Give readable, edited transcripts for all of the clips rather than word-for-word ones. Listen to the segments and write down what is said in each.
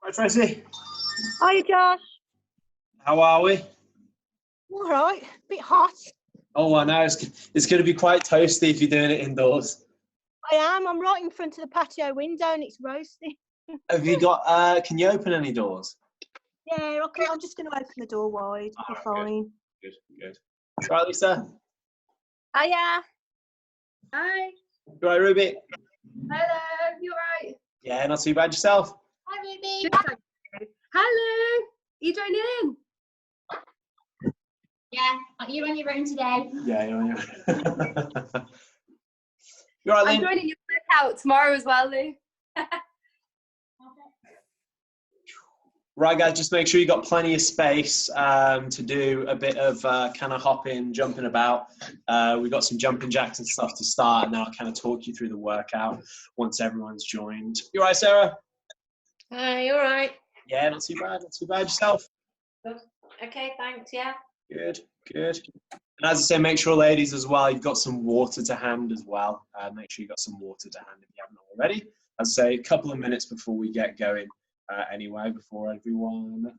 Hi, Tracy. Hi, Josh. How are we? All right. Bit hot. Oh, I know. It's going to be quite toasty if you're doing it indoors. I am. I'm right in front of the patio window and it's roasting. Have you got, can you open any doors? Yeah, okay. I'm just going to open the door wide. It'll be fine. Good, good. Right, Lisa? Hiya. Hi. You right, Ruby? Hello. You alright? Yeah, not too bad yourself? Hi, Ruby. Hello. Are you joining in? Yeah, you're on your own today. Yeah, you're on your You right, I'm Lynn? joining your workout tomorrow as well, Lou. Right, guys, just make sure you got plenty of space to do a bit of kind of hopping, jumping about. We've got some jumping jacks and stuff to start, and then I'll kind of talk you through the workout once everyone's joined. You right, Sarah? Hi, you all right? Yeah, not too bad. Not too bad yourself. Okay, thanks, yeah. Good, good. And as I say, make sure, ladies, as well, you've got some water to hand as well. Make sure you've got some water to hand if you haven't already. As I say, a couple of minutes before we get going anyway, before everyone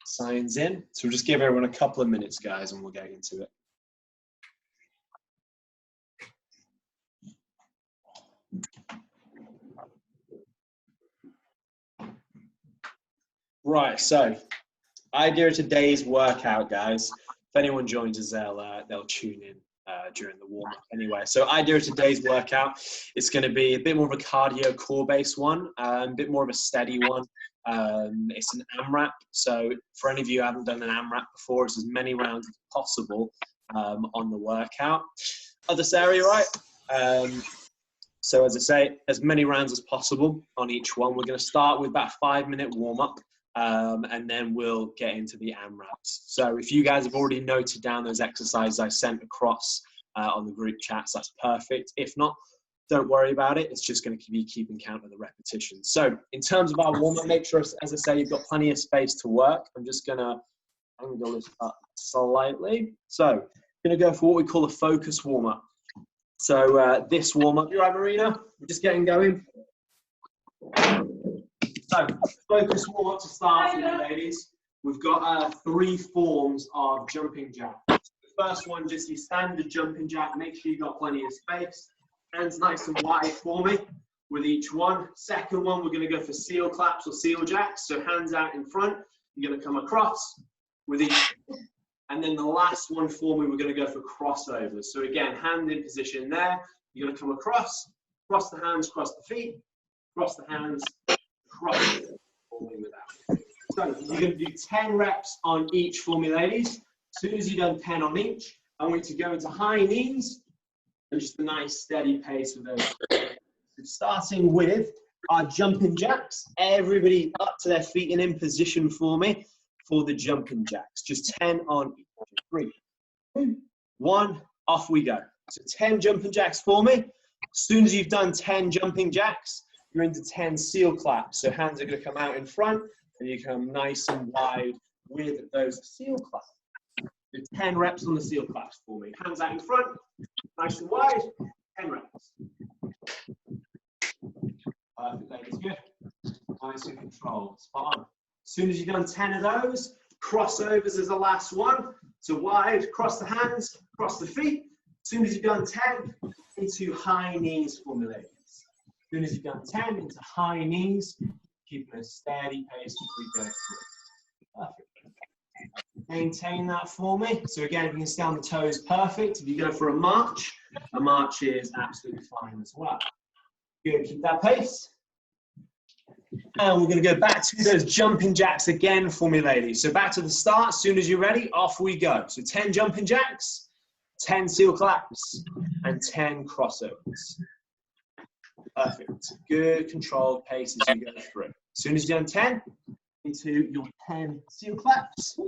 signs in. So we'll just give everyone a couple of minutes, guys, and we'll get into it. Right, so idea of today's workout, guys. If anyone joins us, they'll tune in during the warm-up anyway. So idea of today's workout, it's going to be a bit more of a cardio core-based one, a bit more of a steady one. It's an AMRAP. So for any of you who haven't done an AMRAP before, it's as many rounds as possible on the workout. Other Sarah, you right? So as I say, as many rounds as possible on each one. We're going to start with about a 5-minute warm-up. And then we'll get into the AMRAPs. So if you guys have already noted down those exercises I sent across on the group chats, that's perfect. If not, don't worry about it. It's just going to be keeping count of the repetitions. So in terms of our warm-up, make sure, as I say, you've got plenty of space to work. I'm just going to angle this up slightly. So I'm going to go for what we call a focus warm-up. So this warm-up, you right, Marina? We're just getting going. So, focus warm-up to start for you, ladies. We've got 3 forms of jumping jack. The first one, just your standard jumping jack. Make sure you've got plenty of space. Hands nice and wide for me with each one. Second one, we're going to go for seal claps or seal jacks. So hands out in front. You're going to come across with each. And then the last one for me, we're going to go for crossovers. So again, hand in position there. You're going to come across the hands, cross the feet, cross the hands, cross without. So you're going to do 10 reps on each for me, ladies. As soon as you've done 10 on each, I want you to go into high knees and just a nice steady pace with those. So starting with our jumping jacks. Everybody up to their feet and in position for me for the jumping jacks. Just 10 on each. 3, 2, 1, off we go. So 10 jumping jacks for me. As soon as you've done 10 jumping jacks, you're into 10 seal claps. So hands are going to come out in front and you come nice and wide with those seal claps. Do 10 reps on the seal claps for me. Hands out in front, nice and wide, 10 reps. Perfect, ladies, good. Nice and controlled, spot on. As soon as you've done 10 of those, crossovers is the last one. So wide, cross the hands, cross the feet. As soon as you've done 10, into high knees for me, ladies. As soon as you've done 10, into high knees, keeping a steady pace as we go through. Perfect. Maintain that for me. So again, if you can stay on the toes, perfect. If you go for a march is absolutely fine as well. Good, keep that pace. And we're going to go back to those jumping jacks again for me, ladies. So back to the start. As soon as you're ready, off we go. So 10 jumping jacks, 10 seal claps, and 10 crossovers. Perfect. Good controlled pace as you go through. As soon as you've done 10, into your 10 seal claps.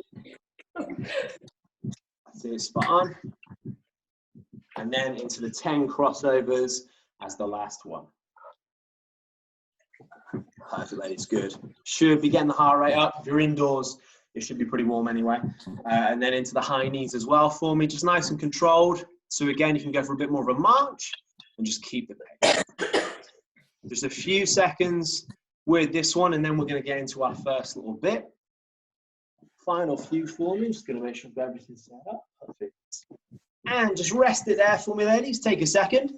That's it, spot on. And then into the 10 crossovers as the last one. Perfect, ladies, good. Should be getting the heart rate up. If you're indoors, it should be pretty warm anyway. And then into the high knees as well for me, just nice and controlled. So again, you can go for a bit more of a march and just keep the pace. Just a few seconds with this one, and then we're going to get into our first little bit. Final few for me. Just going to make sure I've got everything set up. Perfect. And just rest it there for me, ladies. Take a second.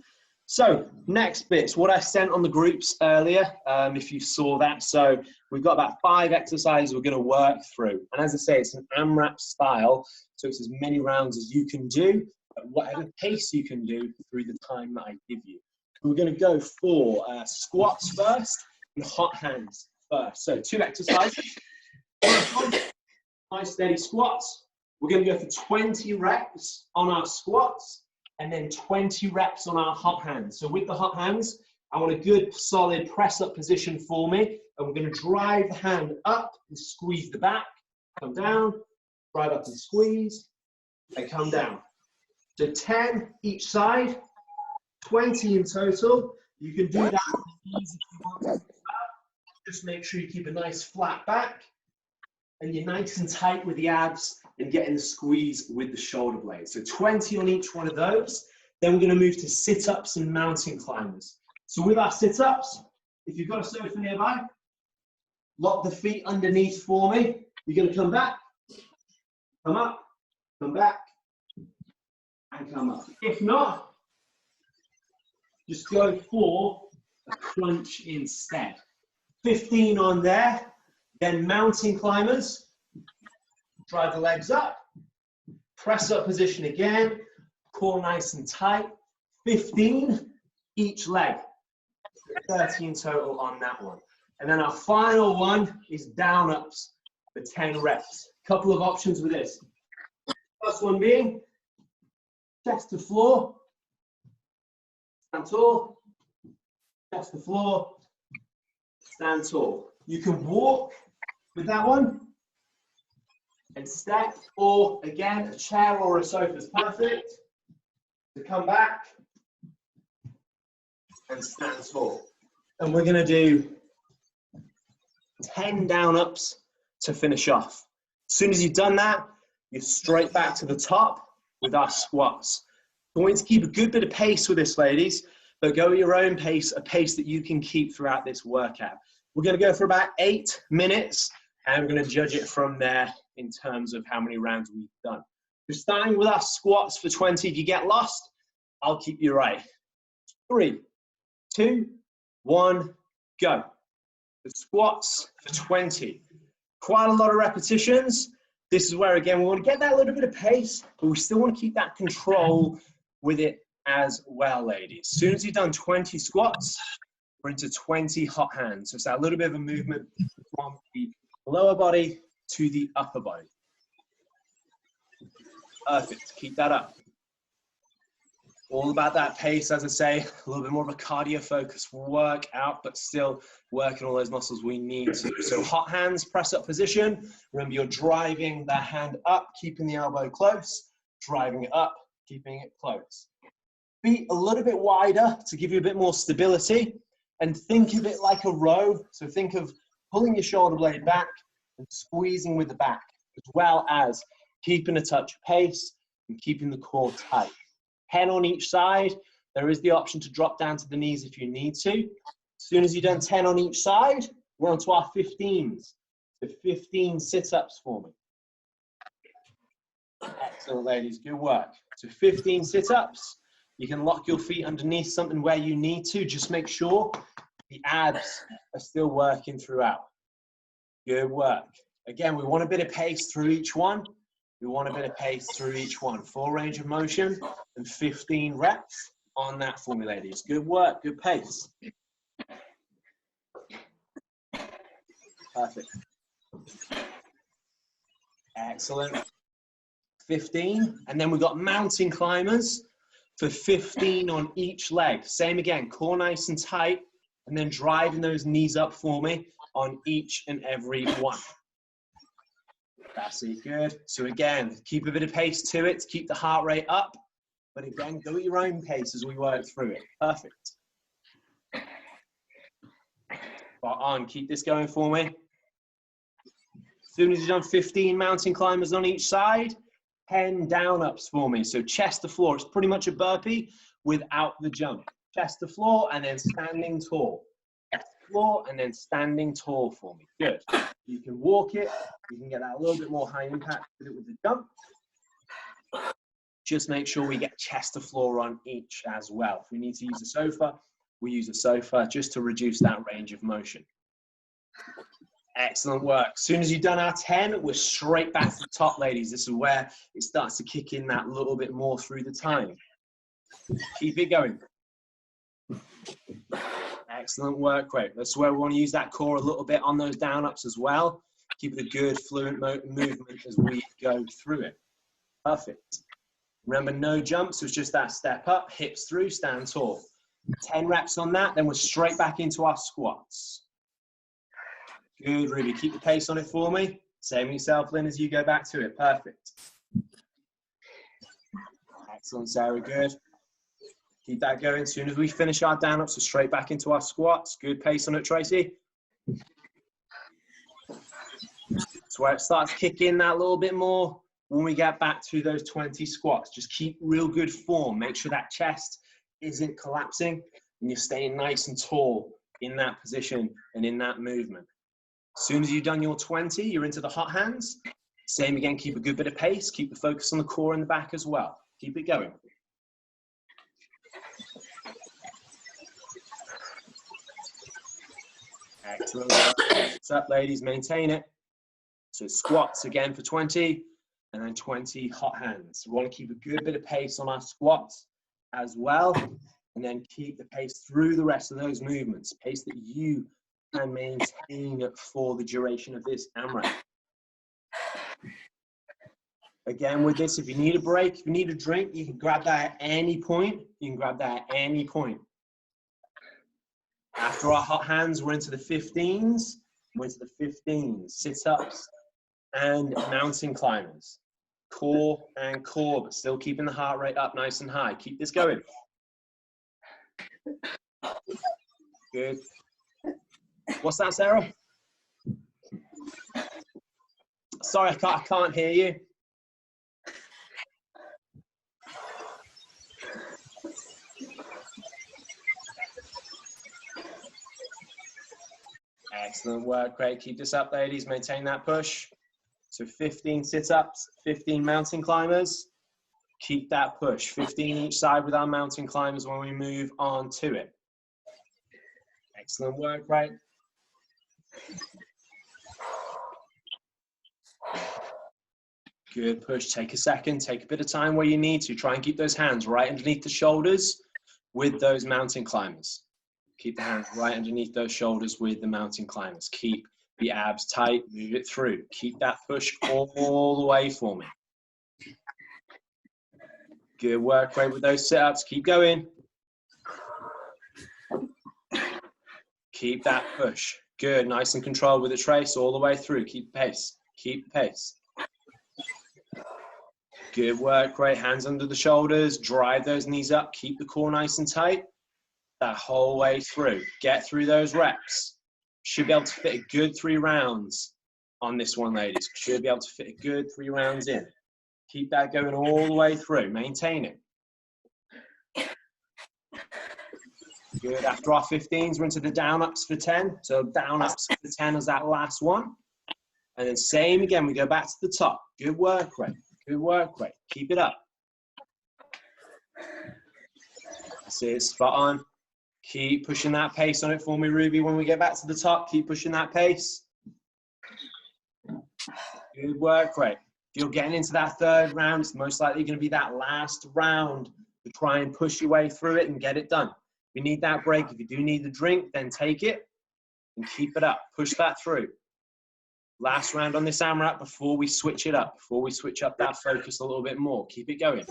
So next bit's what I sent on the groups earlier, if you saw that. So we've got about 5 exercises we're going to work through. And as I say, it's an AMRAP style, so it's as many rounds as you can do, at whatever pace you can do through the time that I give you. We're going to go for squats first and hot hands first. So 2 exercises. First one, nice steady squats. We're going to go for 20 reps on our squats and then 20 reps on our hot hands. So with the hot hands, I want a good solid press up position for me. And we're going to drive the hand up and squeeze the back. Come down, drive up and squeeze, and come down. So 10 each side, 20 in total. You can do that with the knees if you want to. Just make sure you keep a nice flat back and you're nice and tight with the abs and getting the squeeze with the shoulder blades. So 20 on each one of those. Then we're going to move to sit-ups and mountain climbers. So with our sit-ups, if you've got a sofa nearby, lock the feet underneath for me. You're going to come back, come up, come back, and come up. If not, just go for a crunch instead. 15 on there. Then mountain climbers. Drive the legs up, press up position again, core nice and tight, 15 each leg, 13 total on that one. And then our final one is down ups for 10 reps. Couple of options with this. First one being chest to floor, stand tall, chest to floor, stand tall. You can walk with that one and step, or again, a chair or a sofa is perfect. To come back and stand tall. And we're going to do 10 down ups to finish off. As soon as you've done that, you're straight back to the top with our squats. We're going to keep a good bit of pace with this, ladies, but go at your own pace, a pace that you can keep throughout this workout. We're going to go for about 8 minutes, and we're going to judge it from there in terms of how many rounds we've done. We're starting with our squats for 20. If you get lost, I'll keep you right. 3, 2, 1, go. The squats for 20. Quite a lot of repetitions. This is where, again, we want to get that little bit of pace, but we still want to keep that control with it as well, ladies. As soon as you've done 20 squats, we're into 20 hot hands. So it's that little bit of a movement from the lower body to the upper body. Perfect. Keep that up. All about that pace, as I say, a little bit more of a cardio-focused workout, but still working all those muscles we need to. So hot hands, press up position. Remember, you're driving the hand up, keeping the elbow close, driving it up, keeping it close. Feet a little bit wider to give you a bit more stability, and think of it like a row. So think of pulling your shoulder blade back and squeezing with the back, as well as keeping a touch of pace and keeping the core tight. 10 on each side. There is the option to drop down to the knees if you need to. As soon as you've done 10 on each side, we're on to our 15s. So 15 sit-ups for me. Excellent, ladies. Good work. So 15 sit-ups. You can lock your feet underneath something where you need to. Just make sure the abs are still working throughout. Good work. Again, we want a bit of pace through each one. We want a bit of pace through each one. Full range of motion and 15 reps on that for me, ladies. Good work, good pace. Perfect. Excellent. 15. And then we've got mountain climbers for 15 on each leg. Same again, core nice and tight, and then driving those knees up for me on each and every one. That's it, good. So again, keep a bit of pace to it, keep the heart rate up, but again, go at your own pace as we work through it. Perfect. Spot on, keep this going for me. As soon as you've done 15 mountain climbers on each side, 10 down ups for me. So chest to floor, it's pretty much a burpee without the jump. Chest to floor and then standing tall. floor and then standing tall for me. Good. You can walk it. You can get that a little bit more high impact with it with the jump. Just make sure we get chest to floor on each as well. If we need to use a sofa, we use a sofa just to reduce that range of motion. Excellent work. As soon as you've done our 10, we're straight back to the top, ladies. This is where it starts to kick in that little bit more through the time. Keep it going. Excellent work, great. That's where we want to use that core a little bit on those down ups as well. Keep it a good fluent movement as we go through it. Perfect. Remember, no jumps, it's just that step up, hips through, stand tall. 10 reps on that, then we're straight back into our squats. Good, Ruby. Keep the pace on it for me. Same yourself, Lynn, as you go back to it. Perfect. Excellent, Sarah. Good. Keep that going. As soon as we finish our down ups, we're straight back into our squats. Good pace on it, Tracy. That's where it starts kicking that little bit more when we get back to those 20 squats. Just keep real good form. Make sure that chest isn't collapsing and you're staying nice and tall in that position and in that movement. As soon as you've done your 20, you're into the hot hands. Same again, keep a good bit of pace. Keep the focus on the core in the back as well. Keep it going. Excellent. What's up, ladies? Maintain it. So squats again for 20, and then 20 hot hands. We want to keep a good bit of pace on our squats as well, and then keep the pace through the rest of those movements. Pace that you can maintain for the duration of this AMRAP. Again, with this, if you need a break, if you need a drink, you can grab that at any point. You can grab that at any point. After our hot hands, we're into the 15s. We're into the 15s, sit-ups and mountain climbers. Core and core, but still keeping the heart rate up nice and high. Keep this going. Good. What's that, Sarah? Sorry, I can't hear you. Excellent work, great. Keep this up, ladies. Maintain that push. So 15 sit-ups, 15 mountain climbers. Keep that push. 15 each side with our mountain climbers when we move on to it. Excellent work, right? Good push. Take a second. Take a bit of time where you need to. Try and keep those hands right underneath the shoulders with those mountain climbers. Keep the hands right underneath those shoulders with the mountain climbers. Keep the abs tight. Move it through. Keep that push all the way for me. Good work, great with those sit-ups. Keep going. Keep that push. Good, nice and controlled with the trace all the way through. Keep the pace. Keep the pace. Good work, great. Hands under the shoulders. Drive those knees up. Keep the core nice and tight. That whole way through. Get through those reps. Should be able to fit a good 3 rounds on this one, ladies. Should be able to fit a good 3 rounds in. Keep that going all the way through. Maintain it. Good. After our 15s, we're into the down ups for 10. So down ups for 10 is that last one. And then same again, we go back to the top. Good work rate. Good work rate. Keep it up. That's it. Spot on. Keep pushing that pace on it for me, Ruby. When we get back to the top, keep pushing that pace. Good work rate. If you're getting into that 3rd round, it's most likely going to be that last round to try and push your way through it and get it done. If you need that break, if you do need the drink, then take it and keep it up. Push that through. Last round on this AMRAP before we switch it up, before we switch up that focus a little bit more. Keep it going.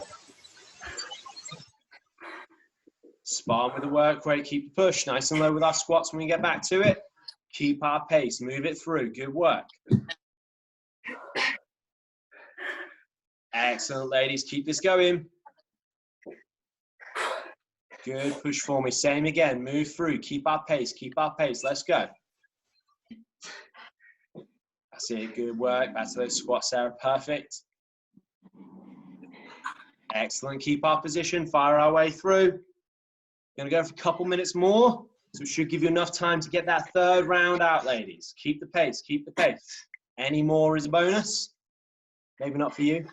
Spot on with the work rate. Keep the push nice and low with our squats when we get back to it. Keep our pace. Move it through. Good work. Excellent, ladies. Keep this going. Good. Push for me. Same again. Move through. Keep our pace. Keep our pace. Let's go. That's it. Good work. Back to those squats, Sarah. Perfect. Excellent. Keep our position. Fire our way through. Going to go for a couple minutes more. So it should give you enough time to get that third round out, ladies. Keep the pace, keep the pace. Any more is a bonus. Maybe not for you,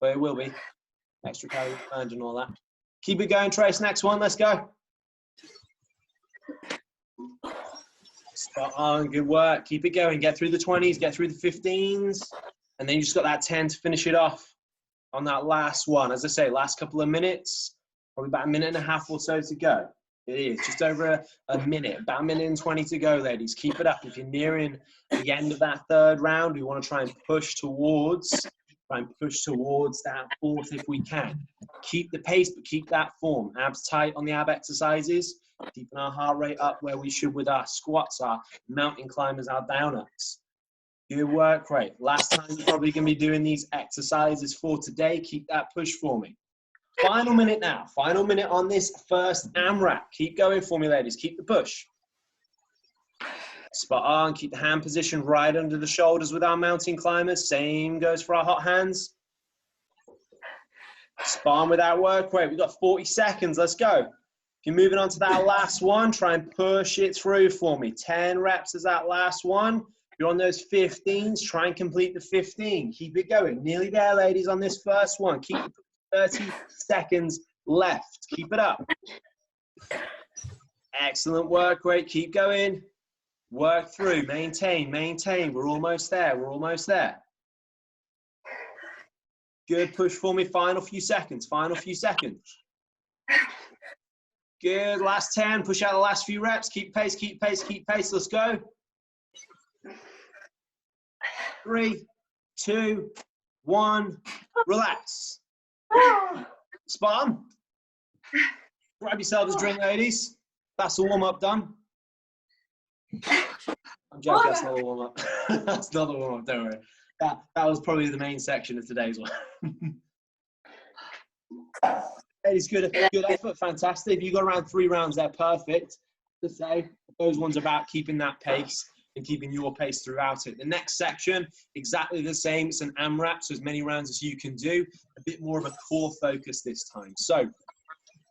but it will be. Extra calories burned and all that. Keep it going, Trace. Next one, let's go. Spot on, good work. Keep it going. Get through the 20s, get through the 15s, and then you just got that 10 to finish it off on that last one. As I say, last couple of minutes, probably about a minute and a half or so to go. It is just over a minute, about a minute and 20 to go, ladies. Keep it up. If you're nearing the end of that third round, we want to try and push towards that fourth if we can. Keep the pace, but keep that form. Abs tight on the ab exercises. Keeping our heart rate up where we should with our squats, our mountain climbers, our down ups. Good work rate. Last time you're probably going to be doing these exercises for today. Keep that push for me. Final minute now. Final minute on this first AMRAP. Keep going for me, ladies. Keep the push. Spot on. Keep the hand position right under the shoulders with our mountain climbers. Same goes for our hot hands. Spot on with that work rate. We've got 40 seconds. Let's go. If you're moving on to that last one, try and push it through for me. 10 reps is that last one. If you're on those 15s, try and complete the 15. Keep it going. Nearly there, ladies, on this first one. Keep 30 seconds left. Keep it up. Excellent work rate. Keep going. Work through. Maintain, maintain. We're almost there. We're almost there. Good push for me. Final few seconds. Final few seconds. Good. Last 10. Push out the last few reps. Keep pace, keep pace, keep pace. Let's go. 3, 2, 1. Relax. Spot on. Grab yourselves a drink, ladies. That's the warm-up done. I'm joking, that's not a warm-up. That's not a warm-up, don't worry. That was probably the main section of today's one. Ladies, good effort, fantastic. If you got around 3 rounds there, perfect. To say, those ones are about keeping that pace and keeping your pace throughout it. The next section, exactly the same. It's an AMRAP, so as many rounds as you can do. A bit more of a core focus this time. So, I'll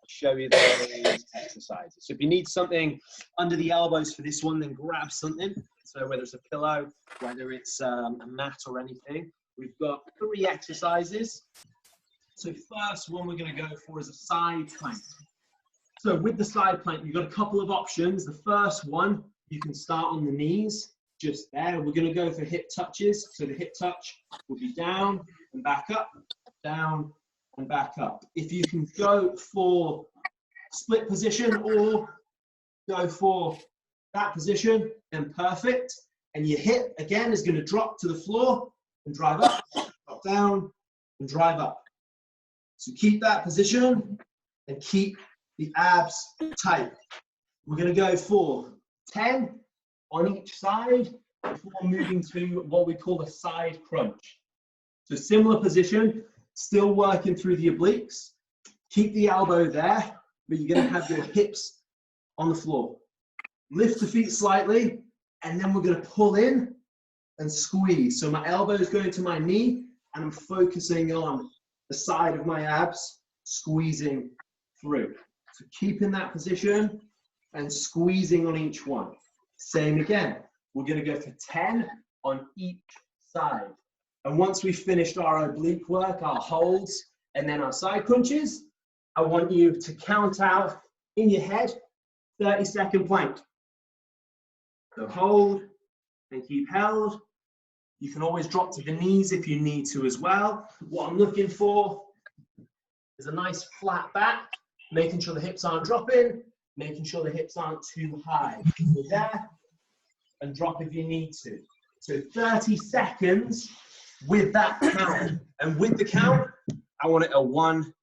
show you those exercises. So if you need something under the elbows for this one, then grab something. So whether it's a pillow, whether it's a mat or anything. We've got 3 exercises. So first one we're going to go for is a side plank. So with the side plank, you've got a couple of options. The first one, you can start on the knees, just there. We're going to go for hip touches. So the hip touch will be down and back up, down and back up. If you can go for split position or go for that position, then perfect. And your hip, again, is going to drop to the floor and drive up, drop down and drive up. So keep that position and keep the abs tight. We're going to go for 10 on each side before moving to what we call a side crunch. So similar position, still working through the obliques. Keep the elbow there, but you're going to have your hips on the floor. Lift the feet slightly, and then we're going to pull in and squeeze. So my elbow is going to my knee, and I'm focusing on the side of my abs, squeezing through. So keep in that position and squeezing on each one. Same again. We're going to go for 10 on each side. And once we've finished our oblique work, our holds, and then our side crunches, I want you to count out in your head 30-second plank. So hold and keep held. You can always drop to the knees if you need to as well. What I'm looking for is a nice flat back, making sure the hips aren't dropping, making sure the hips aren't too high. So there, and drop if you need to. So 30 seconds with that count. And with the count, I want it a 1,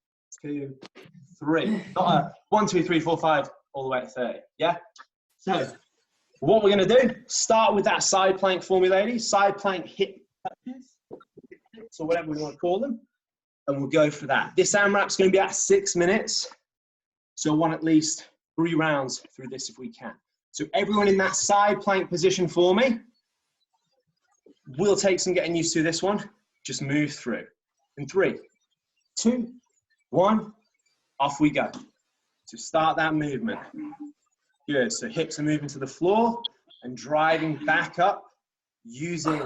2, 3. Not a 1, 2, 3, 4, 5, all the way to 30. Yeah? So what we're going to do, start with that side plank for me, ladies. Side plank hip touches, or whatever we want to call them. And we'll go for that. This AMRAP is going to be at 6 minutes. So I want at least 3 rounds through this if we can. So everyone in that side plank position for me. We'll take some getting used to this one. Just move through. In 3, 2, 1, off we go. So start that movement. Good, so hips are moving to the floor and driving back up using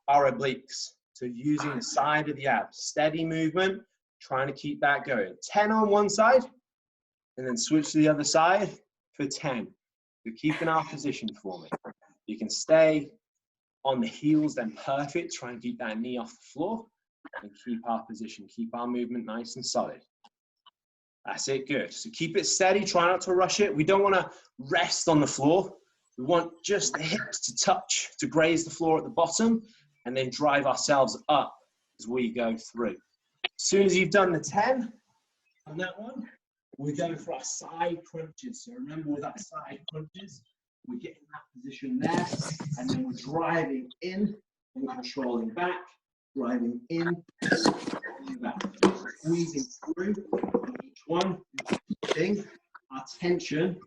our obliques. So using the side of the abs, steady movement, trying to keep that going. 10 on one side, and then switch to the other side for 10. You're keeping our position for me. You can stay on the heels, then perfect. Try and keep that knee off the floor and keep our position. Keep our movement nice and solid. That's it, good. So keep it steady, try not to rush it. We don't want to rest on the floor. We want just the hips to touch, to graze the floor at the bottom, and then drive ourselves up as we go through. As soon as you've done the 10 on that one, we're going for our side crunches. So remember with our side crunches, we're getting that position there, and then we're driving in and controlling back, driving in, controlling back, squeezing through each one, keeping our tension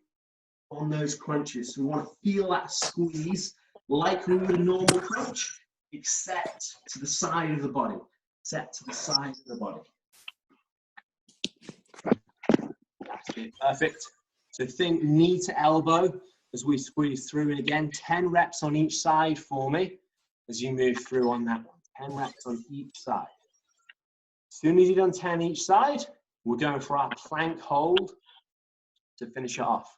on those crunches. So we want to feel that squeeze like we would a normal crunch, except to the side of the body, set to the side of the body. That's it, perfect. So think knee to elbow as we squeeze through, and again, 10 reps on each side for me as you move through on that one. 10 reps on each side. As soon as you've done 10 each side, we're going for our plank hold to finish it off.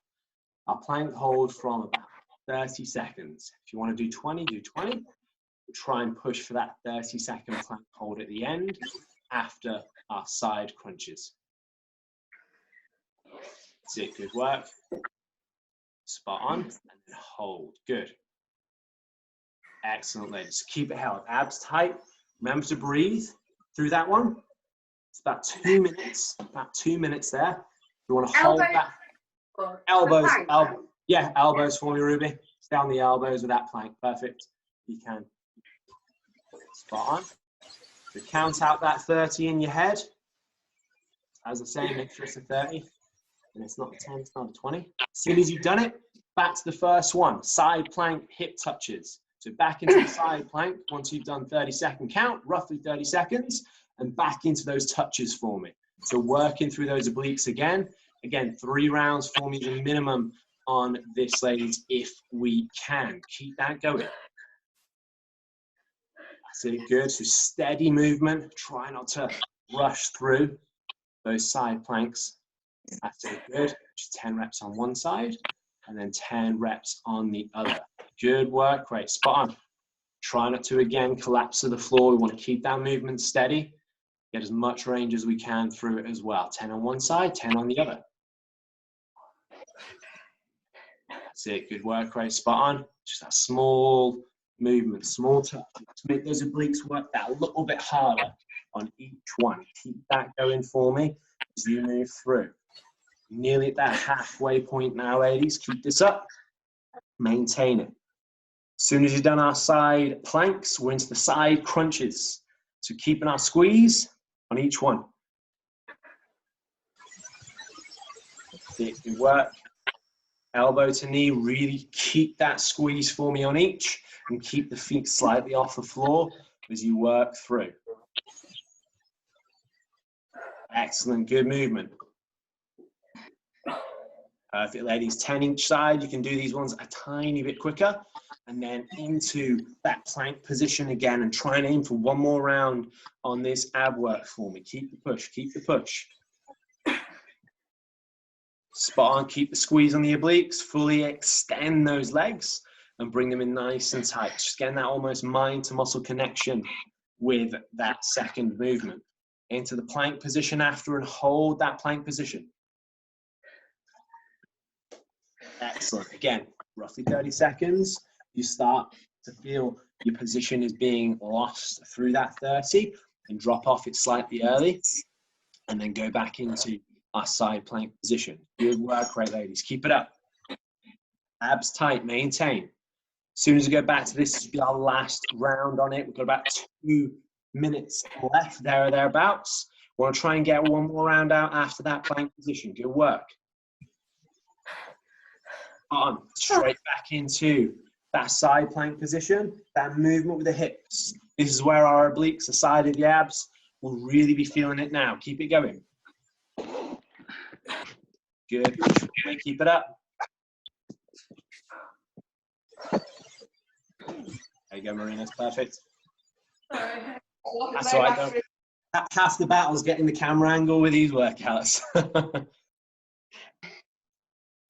Our plank hold from about 30 seconds. If you want to do 20, do 20. We'll try and push for that 30-second plank hold at the end after our side crunches. That's it, good work. Spot on, and then hold, good. Excellent, ladies. Keep it held, abs tight. Remember to breathe through that one. It's about 2 minutes there. You want to hold that. Elbows, yeah, elbows for me, Ruby. Stay on the elbows with that plank, perfect. You can. Spot on. So count out that 30 in your head. As I say, make sure it's a 30. And it's not a 10, it's not a 20. As soon as you've done it, back to the first one. Side plank, hip touches. So back into the side plank once you've done 30-second count, roughly 30 seconds, and back into those touches for me. So working through those obliques again. Again, 3 rounds for me, the minimum on this, ladies, if we can. Keep that going. That's it, good. So steady movement. Try not to rush through those side planks. That's it, good. Just 10 reps on one side and then 10 reps on the other. Good work, great, spot on. Try not to, again, collapse to the floor. We want to keep that movement steady. Get as much range as we can through it as well. 10 on one side, 10 on the other. That's it, good work, great, spot on. Just that small movement, small touch. To make those obliques work that a little bit harder on each one. Keep that going for me as you move through. Nearly at that halfway point now, ladies. Keep this up. Maintain it. As soon as you've done our side planks, we're into the side crunches. So keeping our squeeze on each one. Good work. Elbow to knee, really keep that squeeze for me on each and keep the feet slightly off the floor as you work through. Excellent, good movement. Perfect, ladies. 10 each side. You can do these ones a tiny bit quicker and then into that plank position again and try and aim for one more round on this ab work for me. Keep the push, keep the push. Spot on, keep the squeeze on the obliques, fully extend those legs and bring them in nice and tight. Just getting that almost mind to muscle connection with that second movement. Into the plank position after and hold that plank position. Excellent. Again, roughly 30 seconds. You start to feel your position is being lost through that 30 and drop off it slightly early and then go back into our side plank position. Good work, great, ladies. Keep it up. Abs tight, maintain. As soon as we go back to this, this will be our last round on it. We've got about 2 minutes left there or thereabouts. We want to try and get one more round out after that plank position. Good work. On, straight back into that side plank position, that movement with the hips. This is where our obliques, the side of the abs, will really be feeling it now. Keep it going. Good. Keep it up. There you go, Marina. Perfect. That's all right. Half the battle is getting the camera angle with these workouts.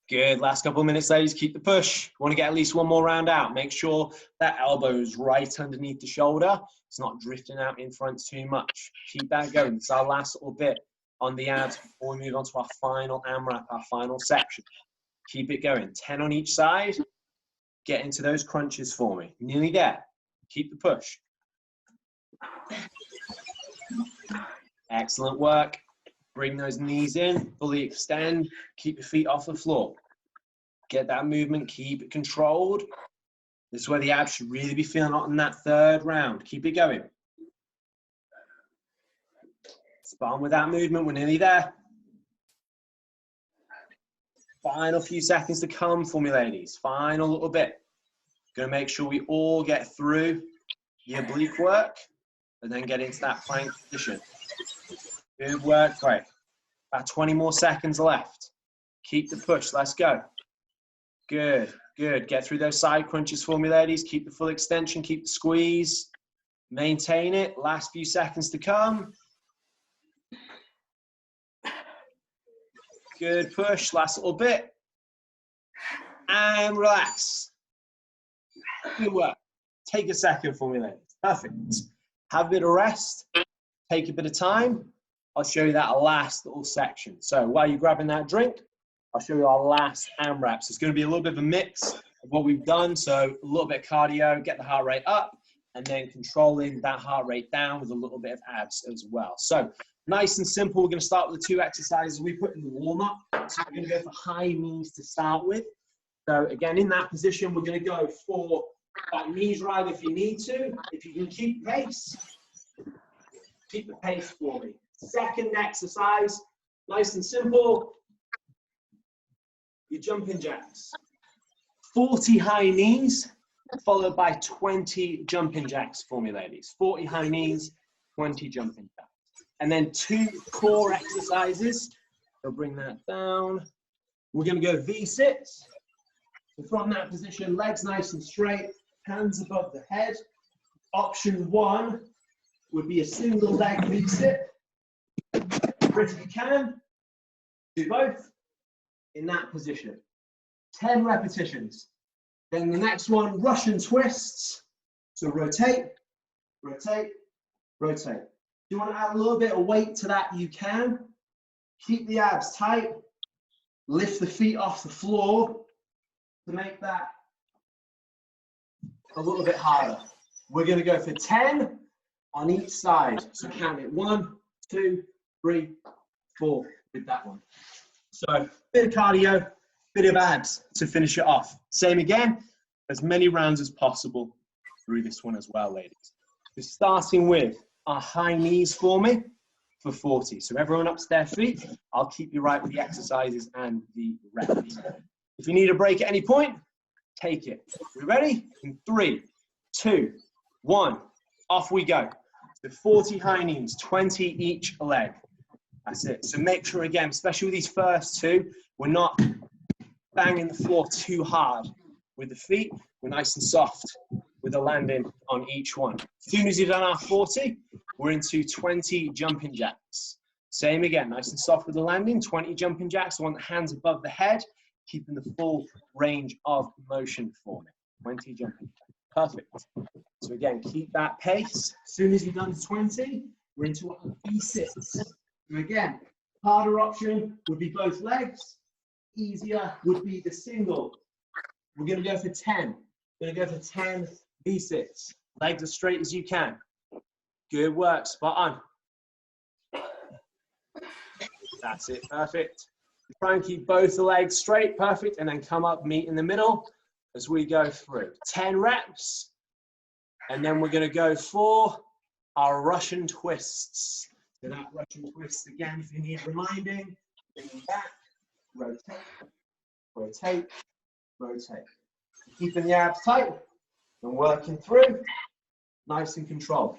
Good. Last couple of minutes, ladies. Keep the push. Want to get at least one more round out. Make sure that elbow is right underneath the shoulder. It's not drifting out in front too much. Keep that going. This is our last little bit on the abs before we move on to our final AMRAP, our final section. Keep it going. 10 on each side. Get into those crunches for me. Nearly there. Keep the push. Excellent work. Bring those knees in, fully extend, keep your feet off the floor. Get that movement, keep it controlled. This is where the abs should really be feeling on that third round. Keep it going. Spot on with that movement, we're nearly there. Final few seconds to come for me, ladies. Final little bit. Gonna make sure we all get through the oblique work and then get into that plank position. Good work, great. About 20 more seconds left. Keep the push, let's go. Good, good. Get through those side crunches for me, ladies. Keep the full extension, keep the squeeze. Maintain it, last few seconds to come. Good push, last little bit. And relax. Good work. Take a second for me, ladies. Perfect. Have a bit of rest. Take a bit of time. I'll show you that last little section. So while you're grabbing that drink, I'll show you our last AMRAPs. It's going to be a little bit of a mix of what we've done. So a little bit of cardio, get the heart rate up, and then controlling that heart rate down with a little bit of abs as well. So nice and simple. We're going to start with the 2 exercises we put in the warm-up. So we're going to go for high knees to start with. So again, in that position, we're going to go for that knees ride if you need to. If you can keep pace, keep the pace for me. Second exercise, nice and simple. Your jumping jacks. 40 high knees, followed by 20 jumping jacks for me, ladies. 40 high knees, 20 jumping jacks. And then 2 core exercises. So bring that down. We're going to go V-sits. So from that position, legs nice and straight, hands above the head. Option 1 would be a single leg V-sit. If you can, do both in that position. 10 repetitions. Then the next one, Russian twists. So rotate, rotate, rotate. If you want to add a little bit of weight to that, you can. Keep the abs tight. Lift the feet off the floor to make that a little bit harder. We're going to go for 10 on each side. So count it. 1, 2, 3, 4 with that one. So bit of cardio, bit of abs to finish it off. Same again, as many rounds as possible through this one as well, ladies. We're starting with our high knees for me for 40. So everyone up to their feet. I'll keep you right with the exercises and the reps. If you need a break at any point, take it. We ready? In 3, 2, 1, off we go. So 40 high knees, 20 each leg. That's it. So make sure, again, especially with these first 2, we're not banging the floor too hard with the feet. We're nice and soft with the landing on each one. As soon as you've done our 40, we're into 20 jumping jacks. Same again, nice and soft with the landing, 20 jumping jacks. I want the hands above the head, keeping the full range of motion for me. 20 jumping jacks. Perfect. So again, keep that pace. As soon as you've done 20, we're into our V-sits. So again, harder option would be both legs. Easier would be the single. We're going to go for 10. We're going to go for 10 V-sits. Legs as straight as you can. Good work. Spot on. That's it. Perfect. Try and keep both the legs straight. Perfect. And then come up, meet in the middle as we go through. 10 reps. And then we're going to go for our Russian twists. So that Russian twist again, if you need reminding, bring back, rotate, rotate, rotate. Keeping the abs tight and working through, nice and controlled.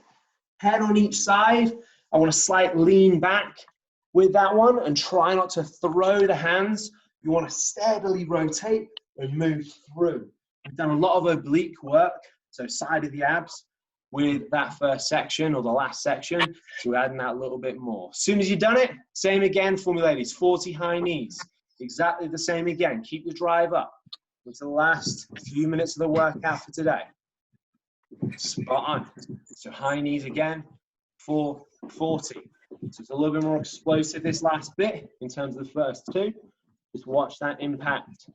Head on each side. I want to slight lean back with that one and try not to throw the hands. You want to steadily rotate and move through We've done a lot of oblique work, so side of the abs, with that first section or the last section. So we're adding that a little bit more. As soon as you've done it, same again for me, ladies. 40 high knees. Exactly the same again. Keep the drive up. It's the last few minutes of the workout for today. Spot on. So high knees again for 40. So it's a little bit more explosive this last bit in terms of the first two. Just watch that impact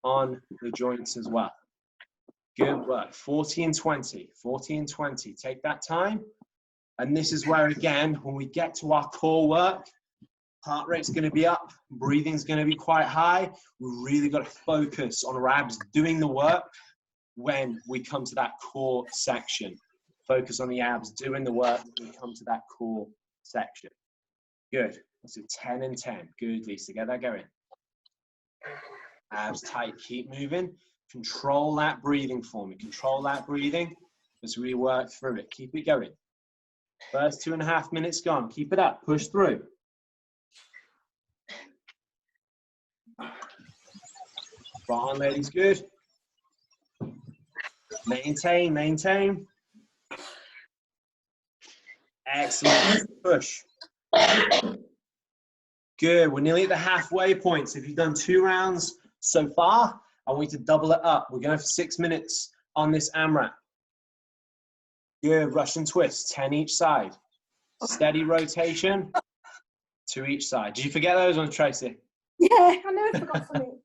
on the joints as well. Good work. 40 and 20. 40 and 20. Take that time. And this is where, again, when we get to our core work, heart rate's going to be up, breathing's going to be quite high. We've really got to focus on our abs doing the work when we come to that core section. Focus on the abs doing the work when we come to that core section. Good. So 10 and 10. Good, Lisa. Get that going. Abs tight. Keep moving. Control that breathing for me. Control that breathing as we work through it. Keep it going. First 2.5 minutes gone. Keep it up. Push through. Spot on, ladies. Good. Maintain, maintain. Excellent. Push. Good. We're nearly at the halfway point. So if you've done 2 rounds so far, I want you to double it up. We're going for 6 minutes on this AMRAP. Good. Russian twist. 10 each side. Steady rotation. 2 each side. Did you forget those ones, Tracy? Yeah, I never forgot something.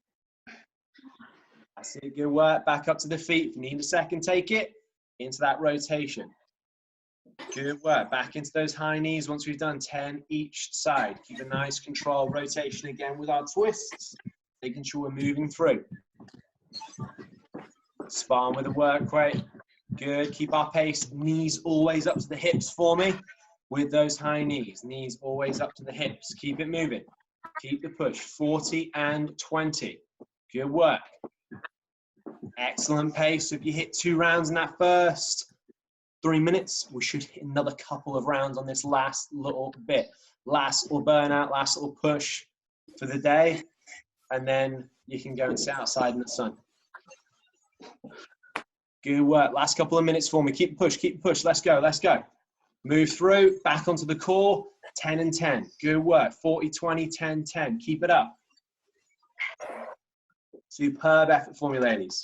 That's it. Good work. Back up to the feet. If you need a second, take it into that rotation. Good work. Back into those high knees once we've done 10 each side. Keep a nice control rotation again with our twists, making sure we're moving through. Spot on with the work rate. Good. Keep our pace. Knees always up to the hips for me with those high knees. Knees always up to the hips. Keep it moving. Keep the push. 40 and 20. Good work. Excellent pace. If you hit 2 rounds in that first 3 minutes, we should hit another couple of rounds on this last little bit. Last little burnout, last little push for the day. And then you can go and sit outside in the sun. Good work. Last couple of minutes for me. Keep the push, keep the push. Let's go, let's go. Move through, back onto the core. 10 and 10. Good work. 40, 20, 10, 10. Keep it up. Superb effort for me, ladies.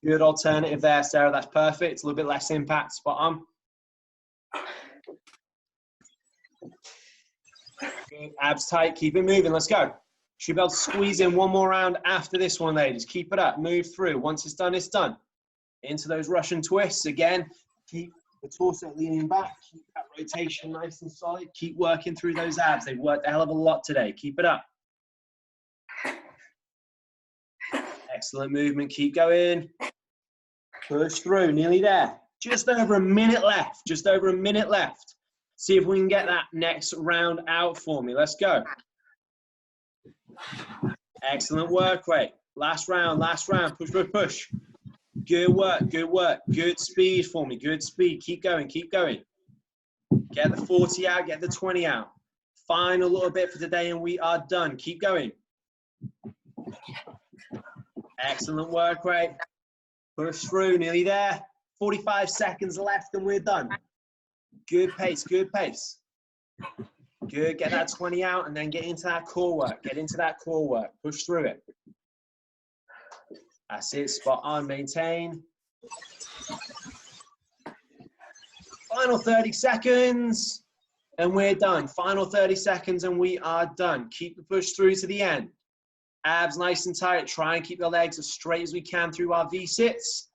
Good alternative there, Sarah. That's perfect. It's a little bit less impact. Spot on. Good. Abs tight. Keep it moving. Let's go. Should be able to squeeze in 1 more round after this one, ladies. Keep it up. Move through. Once it's done, it's done. Into those Russian twists. Again, keep the torso leaning back. Keep that rotation nice and solid. Keep working through those abs. They've worked a hell of a lot today. Keep it up. Excellent movement. Keep going. Push through. Nearly there. Just over a minute left. Just over a minute left. See if we can get that next round out for me. Let's go. Excellent work rate. Last round. Last round. Push, push, push. Good work. Good work. Good speed for me. Good speed. Keep going. Keep going. Get the 40 out. Get the 20 out. Final little bit for today and we are done. Keep going. Excellent work rate. Push through, nearly there. 45 seconds left and we're done. Good pace, good pace. Good, get that 20 out and then get into that core work. Get into that core work. Push through it. That's it, spot on, maintain. Final 30 seconds and we're done. Final 30 seconds and we are done. Keep the push through to the end. Abs nice and tight. Try and keep the legs as straight as we can through our V-sits.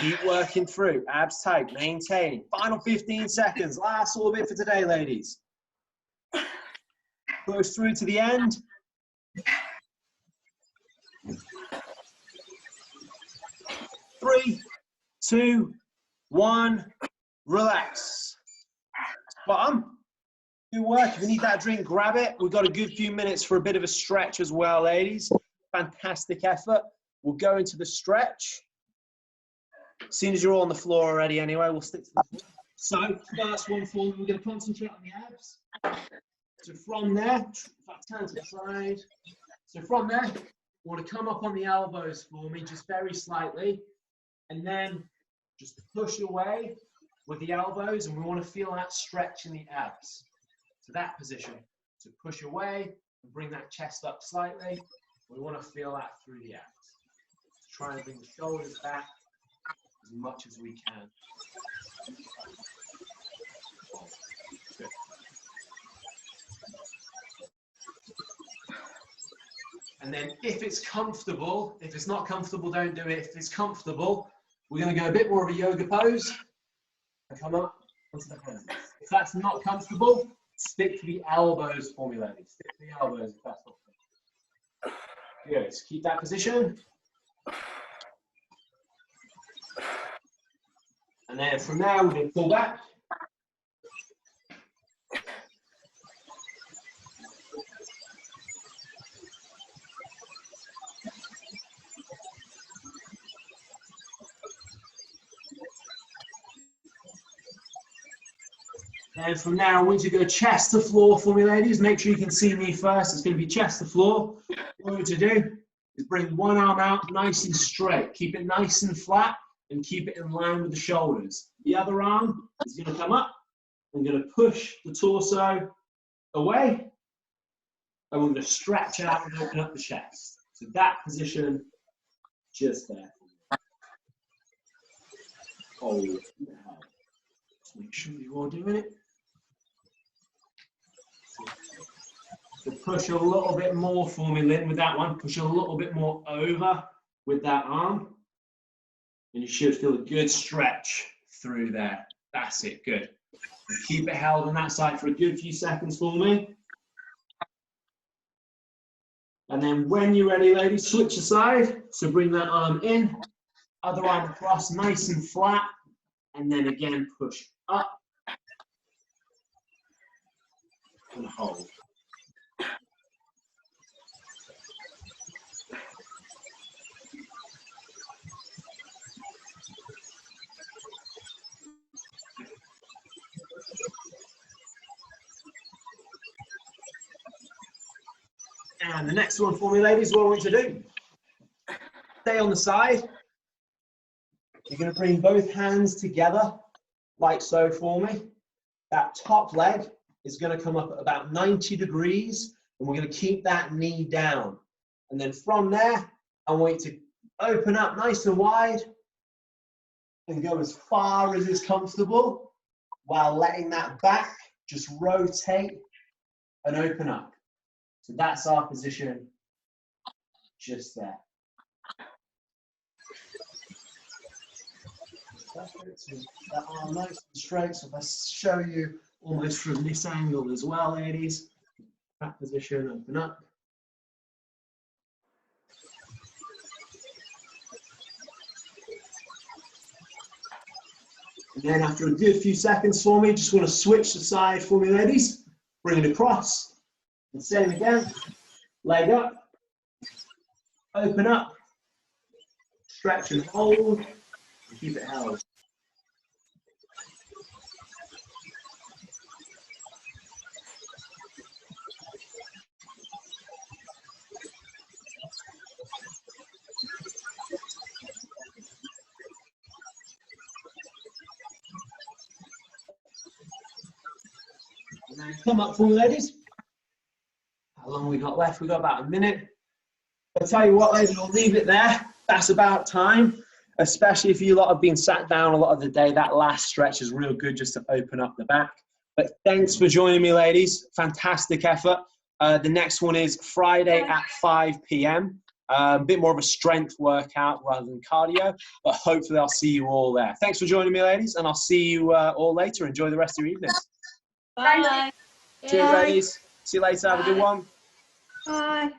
Keep working through. Abs tight. Maintain. Final 15 seconds. Last little bit for today, ladies. Push through to the end. 3, 2, 1. Relax. Bottom. Good work. If you need that drink, grab it. We've got a good few minutes for a bit of a stretch as well, ladies. Fantastic effort. We'll go into the stretch. As soon as you're all on the floor already anyway, we'll stick to the floor. So, first one for me, we're going to concentrate on the abs. So from there, if I turn to the side. So from there, want to come up on the elbows for me, just very slightly, and then just push away with the elbows, and we want to feel that stretch in the abs. To that position, to push away and bring that chest up slightly. We want to feel that through the abs. Try and bring the shoulders back as much as we can. Good. And then if it's comfortable, if it's not comfortable, don't do it. If it's comfortable, we're going to go a bit more of a yoga pose and come up onto the hands. If that's not comfortable, stick to the elbows for me, ladies. Stick to the elbows if that's not comfortable. Good. Keep that position. And then from there, we're going to pull back. And from now, I want you to go chest to floor for me, ladies. Make sure you can see me first. It's going to be chest to floor. What we're going to do is bring one arm out nice and straight. Keep it nice and flat and keep it in line with the shoulders. The other arm is going to come up. I'm going to push the torso away. And we're going to stretch out and open up the chest. So that position, just there. Hold it. Just make sure you are doing it. So push a little bit more for me, Lynn, with that one. Push a little bit more over with that arm. And you should feel a good stretch through there. That's it, good. And keep it held on that side for a good few seconds for me. And then when you're ready, ladies, switch aside. So bring that arm in, other arm across, nice and flat. And then again, push up and hold. And the next one for me, ladies, what I want you to do, stay on the side. You're going to bring both hands together, like so for me. That top leg is going to come up at about 90 degrees, and we're going to keep that knee down. And then from there, I want you to open up nice and wide and go as far as is comfortable while letting that back just rotate and open up. So that's our position just there. Perfect. So that arm nice and straight. So if I show you almost from this angle as well, ladies, that position, open up. And then after a good few seconds for me, just want to switch the side for me, ladies. Bring it across. And same again. Leg up. Open up. Stretch and hold. And keep it held. And then come up for me, ladies. How long we got left? We got about a minute. I'll tell you what, ladies, we'll leave it there. That's about time, especially if you lot have been sat down a lot of the day. That last stretch is real good just to open up the back. But thanks for joining me, ladies. Fantastic effort. The next one is Friday at 5 p.m. A bit more of a strength workout rather than cardio, but hopefully I'll see you all there. Thanks for joining me, ladies, and I'll see you all later. Enjoy the rest of your evening. Bye. Cheers, ladies. See you later. Have a good one. Bye.